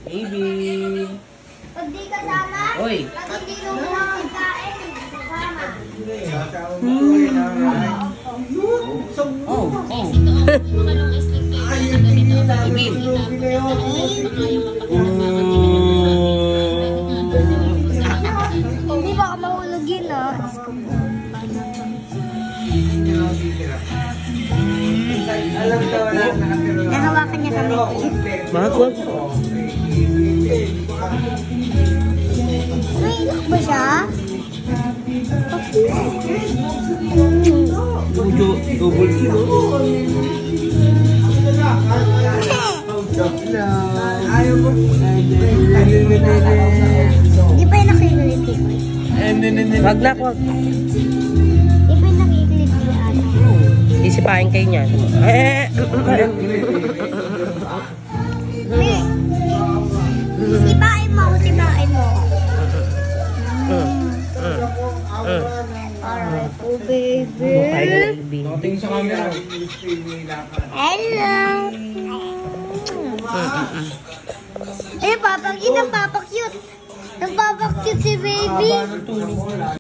Baby. Pag di kasama, Oy. pag hindi lumuha ang kain, kasama. Oh. Imin. Hindi baka mahulog yun, ah. Nahawakan niya kami. Bakit? Naiyak ba siya? Double kilo. Hindi pa yung nakikilit ko. Wag na ko. Hindi pa yung nakikilit ko ata. Isipain kayo niya. May, sipain mo. Alright, oh baby. Tingin sa camera. Hello. Eh, papakyut ang papakyut. Ang papakyut si baby.